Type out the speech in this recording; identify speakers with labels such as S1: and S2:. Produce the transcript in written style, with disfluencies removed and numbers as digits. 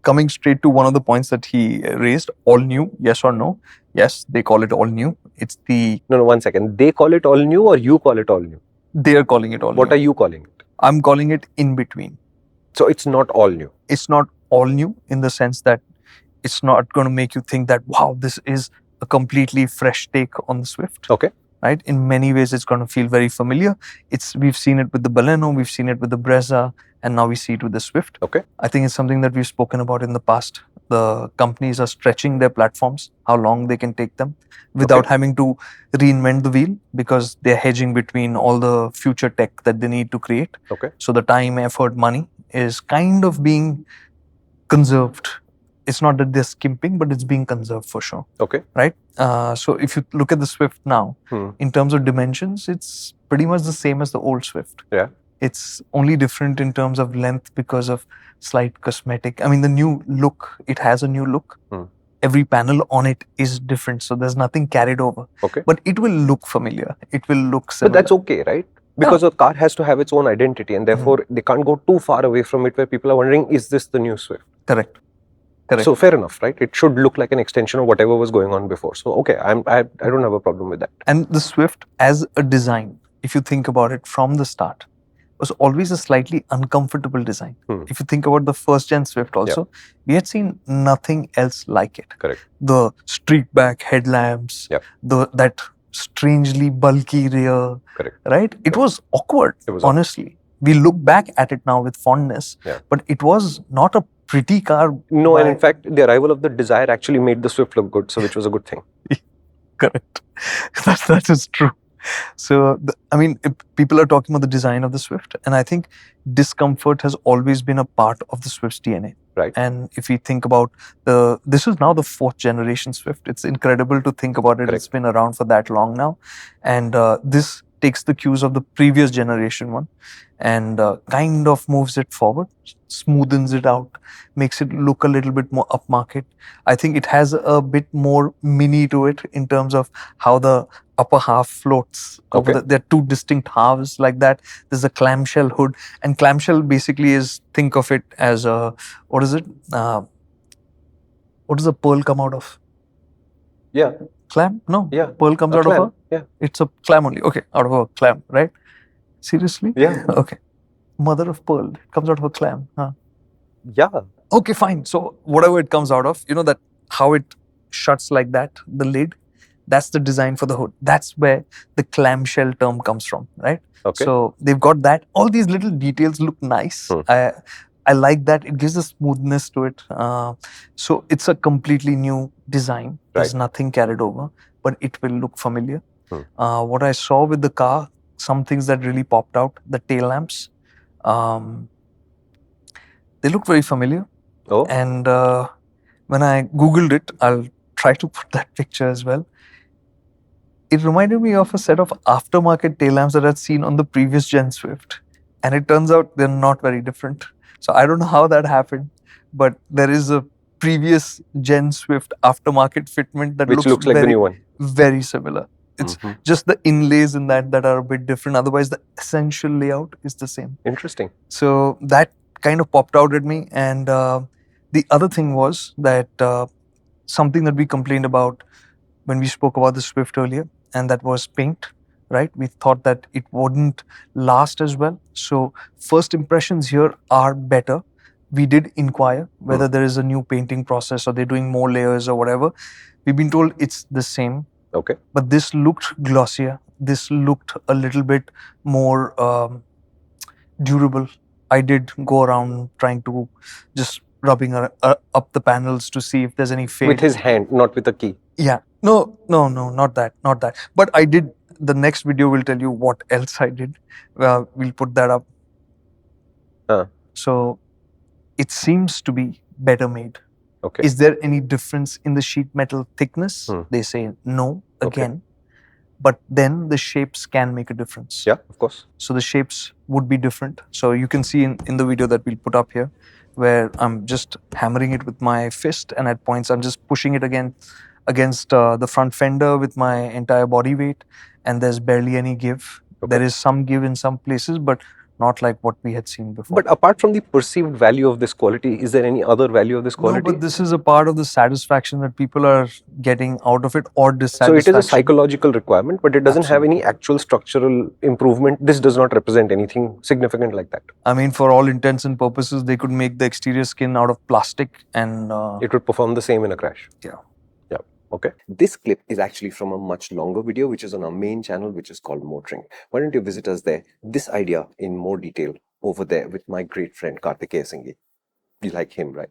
S1: coming straight to one of the points that he raised, all new, yes or no? Yes, they call it all new. It's the...
S2: No, 1 second. They call it all new or you call it all new?
S1: They are calling it all new.
S2: What are you calling it?
S1: I'm calling it in between.
S2: So it's not all new.
S1: It's not all new in the sense that it's not going to make you think that, wow, this is a completely fresh take on the Swift.
S2: Okay.
S1: Right? In many ways, it's going to feel very familiar. We've seen it with the Baleno, we've seen it with the Brezza, and now we see it with the Swift.
S2: Okay.
S1: I think it's something that we've spoken about in the past. The companies are stretching their platforms, how long they can take them without having to reinvent the wheel, because they're hedging between all the future tech that they need to create.
S2: Okay.
S1: So the time, effort, money is kind of being conserved. It's not that they're skimping, but it's being conserved for sure.
S2: Okay.
S1: Right? So if you look at the Swift now, in terms of dimensions, it's pretty much the same as the old Swift.
S2: Yeah.
S1: It's only different in terms of length because of slight cosmetic. I mean, the new look, it has a new look. Every panel on it is different. So there's nothing carried over.
S2: Okay.
S1: But it will look familiar. It will look similar.
S2: But that's okay, right? Because a car has to have its own identity, and therefore they can't go too far away from it where people are wondering, is this the new Swift?
S1: Correct. Correct.
S2: So fair enough, right? It should look like an extension of whatever was going on before. So okay, I don't have a problem with that.
S1: And the Swift as a design, if you think about it from the start, was always a slightly uncomfortable design. If you think about the first gen Swift also, we had seen nothing else like it.
S2: Correct.
S1: The street back headlamps, that strangely bulky rear, right? It was awkward, honestly. We look back at it now with fondness, but it was not a pretty car.
S2: No, and in fact, the arrival of the Desire actually made the Swift look good, so which was a good thing.
S1: Correct. That is true. So, people are talking about the design of the Swift, and I think discomfort has always been a part of the Swift's DNA.
S2: Right.
S1: And if we think about this is now the 4th generation Swift. It's incredible to think about it.
S2: Correct.
S1: It's been around for that long now. And this takes the cues of the previous generation one and kind of moves it forward, smoothens it out, makes it look a little bit more upmarket. I think it has a bit more mini to it in terms of how the upper half floats.
S2: Okay.
S1: There are two distinct halves like that. There's a clamshell hood, and clamshell basically is, think of it as a, what is it? What does a pearl come out of?
S2: Yeah.
S1: Clam? No.
S2: Yeah.
S1: Pearl comes out
S2: clam.
S1: of a?
S2: Yeah.
S1: It's a clam only. Okay. Out of a clam, right? Seriously?
S2: Yeah.
S1: Okay. Mother of pearl. It comes out of a clam. Huh?
S2: Yeah.
S1: Okay, fine. So whatever it comes out of, that how it shuts like that, the lid, that's the design for the hood. That's where the clamshell term comes from, right?
S2: Okay.
S1: So they've got that. All these little details look nice. I like that. It gives a smoothness to it. So it's a completely new design. There's nothing carried over, but it will look familiar. What I saw with the car, some things that really popped out, the tail lamps, they look very familiar.
S2: Oh.
S1: And when I Googled it, I'll try to put that picture as well. It reminded me of a set of aftermarket tail lamps that I'd seen on the previous gen Swift. And it turns out they're not very different. So I don't know how that happened, but there is a previous gen Swift aftermarket fitment that
S2: looks like
S1: very,
S2: the new one.
S1: Very similar. It's just the inlays in that are a bit different. Otherwise, the essential layout is the same.
S2: Interesting.
S1: So that kind of popped out at me. And the other thing was that something that we complained about when we spoke about the Swift earlier, and that was paint, right? We thought that it wouldn't last as well. So first impressions here are better. We did inquire whether there is a new painting process or they're doing more layers or whatever. We've been told it's the same.
S2: Okay.
S1: But this looked glossier. This looked a little bit more durable. I did go around trying to just rubbing up the panels to see if there's any fade.
S2: With his hand, not with a key.
S1: Yeah. No, not that. But I did, the next video will tell you what else I did. We'll put that up. So it seems to be better made.
S2: Okay.
S1: Is there any difference in the sheet metal thickness? They say no again. Okay. But then the shapes can make a difference.
S2: Yeah, of course.
S1: So the shapes would be different. So you can see in the video that we'll put up here, where I'm just hammering it with my fist, and at points I'm just pushing it against the front fender with my entire body weight, and there's barely any give. Okay. There is some give in some places, but not like what we had seen before.
S2: But apart from the perceived value of this quality, is there any other value of this quality?
S1: No, but this is a part of the satisfaction that people are getting out of it, or
S2: So
S1: dissatisfaction.
S2: it is a psychological requirement, but it doesn't have any
S1: Absolutely.
S2: actual structural improvement. This does not represent anything significant like that.
S1: I mean, for all intents and purposes, they could make the exterior skin out of plastic and
S2: It would perform the same in a crash.
S1: yeah.
S2: Yeah. Okay. This clip is actually from a much longer video, which is on our main channel, which is called MotorInc. Why don't you visit us there? This idea in more detail over there with my great friend Kartikeya. You like him, right?